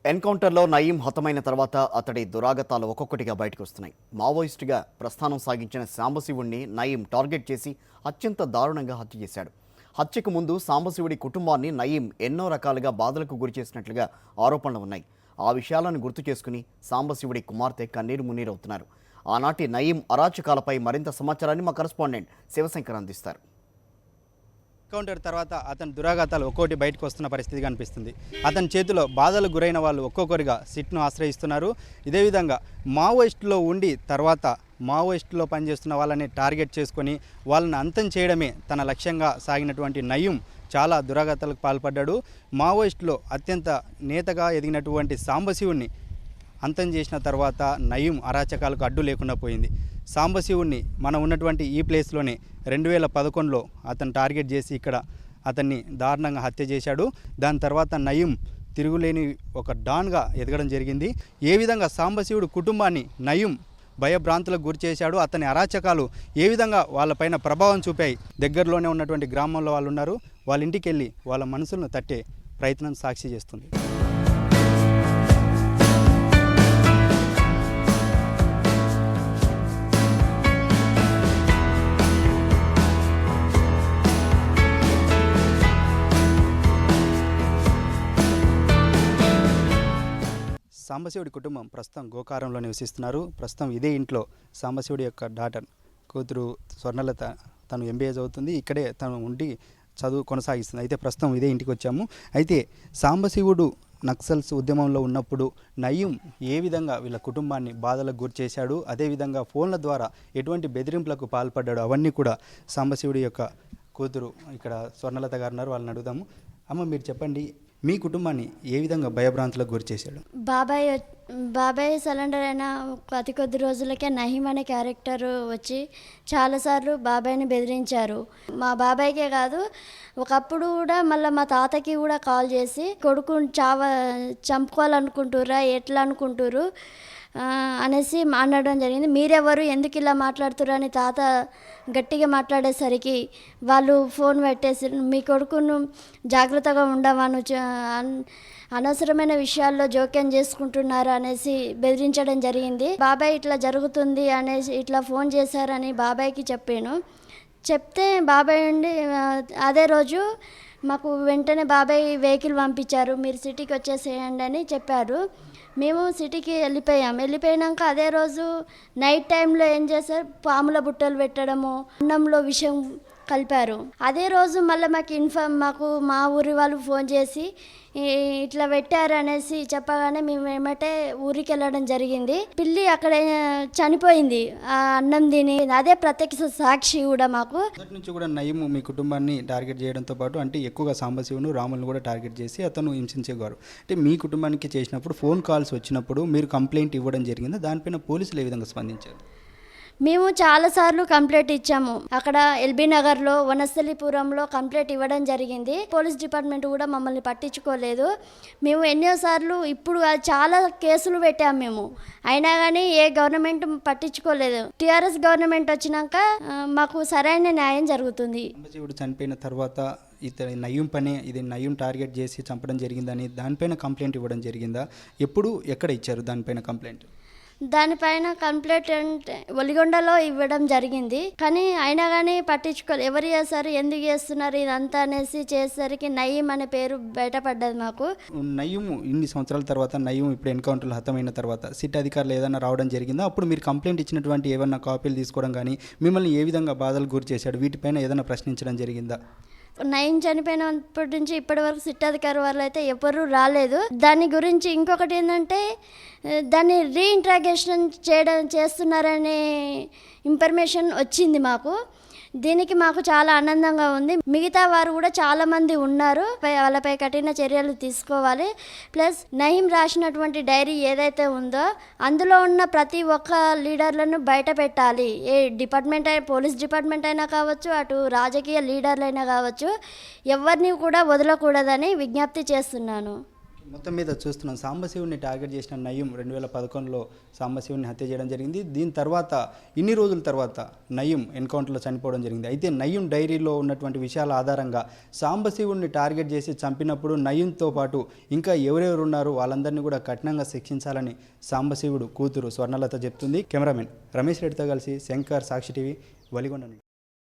ఎన్కౌంటర్లో నయీం హతమైన తర్వాత అతడి దురాగతాలు ఒక్కొక్కటిగా బయటకు వస్తున్నాయి. మావోయిస్టుగా ప్రస్థానం సాగించిన సాంబశివుడిని నయీం టార్గెట్ చేసి అత్యంత దారుణంగా హత్య చేశాడు. హత్యకు ముందు సాంబశివుడి కుటుంబాన్ని నయీం ఎన్నో రకాలుగా బాధలకు గురి చేసినట్లుగా ఆరోపణలు ఉన్నాయి. ఆ విషయాలను గుర్తు చేసుకుని సాంబశివుడి కుమార్తె కన్నీరు మున్నీరవుతున్నారు. ఆనాటి నయీం అరాచకాలపై మరింత సమాచారాన్ని మా కరెస్పాండెంట్ శివశంకర్ అందిస్తారు. ఎన్కౌంటర్ తర్వాత అతని దురాఘాతాలు ఒక్కోటి బయటకు వస్తున్న పరిస్థితి కనిపిస్తుంది. అతని చేతిలో బాధలకు గురైన వాళ్ళు ఒక్కొక్కరిగా సిట్ను ఆశ్రయిస్తున్నారు. ఇదే విధంగా మావోయిస్టులో ఉండి తర్వాత మావోయిస్టులో పనిచేస్తున్న వాళ్ళని టార్గెట్ చేసుకొని వాళ్ళని అంతం చేయడమే తన లక్ష్యంగా సాగినటువంటి నయీం చాలా దురాఘాతాలకు పాల్పడ్డాడు. మావోయిస్టులో అత్యంత నేతగా ఎదిగినటువంటి సాంబశివుణ్ణి అంతం చేసిన తర్వాత నయీం అరాచకాలకు అడ్డు లేకుండా పోయింది. సాంబశివుణ్ణి మనం ఉన్నటువంటి ఈ ప్లేస్లోనే 2011లో అతను టార్గెట్ చేసి ఇక్కడ అతన్ని దారుణంగా హత్య చేశాడు. దాని తర్వాత నయీం తిరుగులేని ఒక డాన్గా ఎదగడం జరిగింది. ఏ విధంగా సాంబశివుడు కుటుంబాన్ని నయీం భయభ్రాంతులకు గురి చేశాడు, అతని అరాచకాలు ఏ విధంగా వాళ్ళపైన ప్రభావం చూపాయి. దగ్గరలోనే ఉన్నటువంటి గ్రామంలో వాళ్ళు ఉన్నారు, వాళ్ళ ఇంటికి వెళ్ళి వాళ్ళ మనసులను తట్టే ప్రయత్నం సాక్షి చేస్తుంది. సాంబశివుడి కుటుంబం ప్రస్తుతం గోకారంలో నివసిస్తున్నారు. ప్రస్తుతం ఇదే ఇంట్లో సాంబశివుడి యొక్క డాటర్ కూతురు స్వర్ణలత తను ఎంబీఏ చదువుతుంది. ఇక్కడే తను ఉండి చదువు కొనసాగిస్తుంది. అయితే ప్రస్తుతం ఇదే ఇంటికి వచ్చాము. అయితే సాంబశివుడు నక్సల్స్ ఉద్యమంలో ఉన్నప్పుడు నయీం ఏ విధంగా వీళ్ళ కుటుంబాన్ని బాధలకు గురి చేశాడు, అదేవిధంగా ఫోన్ల ద్వారా ఎటువంటి బెదిరింపులకు పాల్పడ్డాడు, అవన్నీ కూడా సాంబశివుడి యొక్క కూతురు ఇక్కడ స్వర్ణలత గారు ఉన్నారు, వాళ్ళని అడుగుదాము. అమ్మ, మీరు చెప్పండి, మీ కుటుంబాన్ని ఏ విధంగా భయభ్రాంతులకు గురి చేశాడు? బాబాయ్ సరెండర్ అయిన అతి కొద్ది రోజులకే నయీం అనే క్యారెక్టర్ వచ్చి చాలాసార్లు బాబాయ్ని బెదిరించారు. మా బాబాయ్కే కాదు, ఒకప్పుడు కూడా మళ్ళీ మా తాతకి కూడా కాల్ చేసి కొడుకుని చంపుకోవాలనుకుంటురా, ఎట్లా అనుకుంటురు అనేసి మాట్లాడడం జరిగింది. మీరెవరు, ఎందుకు ఇలా మాట్లాడుతురు అని తాత గట్టిగా మాట్లాడేసరికి వాళ్ళు ఫోన్ పెట్టేసి మీ కొడుకును జాగ్రత్తగా ఉండవాను, అనవసరమైన విషయాల్లో జోక్యం చేసుకుంటున్నారు అనేసి బెదిరించడం జరిగింది. బాబాయ్ ఇట్లా జరుగుతుంది అనేసి ఇట్లా ఫోన్ చేశారని బాబాయ్కి చెప్పాను. చెప్తే బాబాయ్ ఉండి అదే రోజు మాకు వెంటనే బాబాయ్ వెహికల్ పంపించారు, మీరు సిటీకి వచ్చేసేయండి అని చెప్పారు. మేము సిటీకి వెళ్ళిపోయినాక అదే రోజు నైట్ టైంలో ఏం చేశారు, పాముల బుట్టలు పెట్టడము, అన్నంలో విషం కలిపారు. అదే రోజు మళ్ళీ మాకు మా ఊరి వాళ్ళు ఫోన్ చేసి ఇట్లా పెట్టారు అనేసి చెప్పగానే మేము ఏమంటే ఊరికి వెళ్ళడం జరిగింది. పిల్లి అక్కడ చనిపోయింది ఆ అన్నం తిని. అదే ప్రత్యక్ష సాక్షి కూడా మాకు. మొదటి నుంచి కూడా నయీం మీ కుటుంబాన్ని టార్గెట్ చేయడంతో పాటు అంటే ఎక్కువగా సాంబశివును రాములను కూడా టార్గెట్ చేసి అతను హింసించేవారు. అంటే మీ కుటుంబానికి చేసినప్పుడు ఫోన్ కాల్స్ వచ్చినప్పుడు మీరు కంప్లైంట్ ఇవ్వడం జరిగింది, దానిపైన పోలీసులు ఏ విధంగా స్పందించారు? మేము చాలాసార్లు కంప్లైంట్ ఇచ్చాము. అక్కడ ఎల్బీ నగర్లో, వనస్థలిపురంలో కంప్లైంట్ ఇవ్వడం జరిగింది. పోలీస్ డిపార్ట్మెంట్ కూడా మమ్మల్ని పట్టించుకోలేదు. మేము ఎన్నోసార్లు ఇప్పుడు చాలా కేసులు పెట్టాము మేము, అయినా కానీ ఏ గవర్నమెంట్ పట్టించుకోలేదు. టీఆర్ఎస్ గవర్నమెంట్ వచ్చినాక మాకు సరైన న్యాయం జరుగుతుంది. సాంబశివుడు చనిపోయిన తర్వాత ఇతని నయీం పనే ఇది నయీం టార్గెట్ చేసి చంపడం జరిగిందని దానిపైన కంప్లైంట్ ఇవ్వడం జరిగిందా? ఎప్పుడు ఎక్కడ ఇచ్చారు దానిపైన కంప్లైంట్? దానిపైన కంప్లైంట్ అంటే ఒలిగొండలో ఇవ్వడం జరిగింది, కానీ అయినా కానీ పట్టించుకోలేదు. ఎవరు చేస్తారు, ఎందుకు చేస్తున్నారు ఇదంతా అనేసి చేసేసరికి నయీం అనే పేరు బయటపడ్డది మాకు. నయీం ఇన్ని సంవత్సరాల తర్వాత నయీం ఇప్పుడు ఎన్కౌంటర్లో హతమైన తర్వాత సిట్ అధికారులు ఏదైనా రావడం జరిగిందా? అప్పుడు మీరు కంప్లైంట్ ఇచ్చినటువంటి ఏమన్నా కాపీలు తీసుకోవడం కానీ మిమ్మల్ని ఏ విధంగా బాధలు గురి చేశాడు, వీటిపైన ఏదైనా ప్రశ్నించడం జరిగిందా? నయీం చనిపోయినప్పటి నుంచి ఇప్పటి వరకు సిట్ అధికారి వాళ్ళు అయితే ఎవరు రాలేదు. దాని గురించి ఇంకొకటి ఏంటంటే దాన్ని రీఇంట్రాగేషన్ చేస్తున్నారనే ఇన్ఫర్మేషన్ వచ్చింది మాకు. దీనికి మాకు చాలా ఆనందంగా ఉంది. మిగతా వారు కూడా చాలామంది ఉన్నారు, వాళ్ళపై కఠిన చర్యలు తీసుకోవాలి. ప్లస్ నయీం రాసినటువంటి డైరీ ఏదైతే ఉందో అందులో ఉన్న ప్రతి ఒక్క లీడర్లను బయట పెట్టాలి. ఏ డిపార్ట్మెంట్ అయినా, పోలీస్ డిపార్ట్మెంట్ అయినా కావచ్చు, అటు రాజకీయ లీడర్లైనా కావచ్చు, ఎవరిని కూడా వదలకూడదని విజ్ఞప్తి చేస్తున్నాను. మొత్తం మీద చూస్తున్నాం సాంబశివుడిని టార్గెట్ చేసిన నయీం 2011లో సాంబశివుడిని హత్య చేయడం జరిగింది. దీని తర్వాత ఇన్ని రోజుల తర్వాత నయీం ఎన్కౌంటర్లో చనిపోవడం జరిగింది. అయితే నయీం డైరీలో ఉన్నటువంటి విషయాల ఆధారంగా సాంబశివుడిని టార్గెట్ చేసి చంపినప్పుడు నయీంతో పాటు ఇంకా ఎవరెవరు ఉన్నారో వాళ్ళందరినీ కూడా కఠినంగా శిక్షించాలని సాంబశివుడు కూతురు స్వర్ణలత చెప్తుంది. కెమెరామెన్ రమేష్ రెడ్డితో కలిసి శంకర్, సాక్షి టీవీ, వలిగొండ.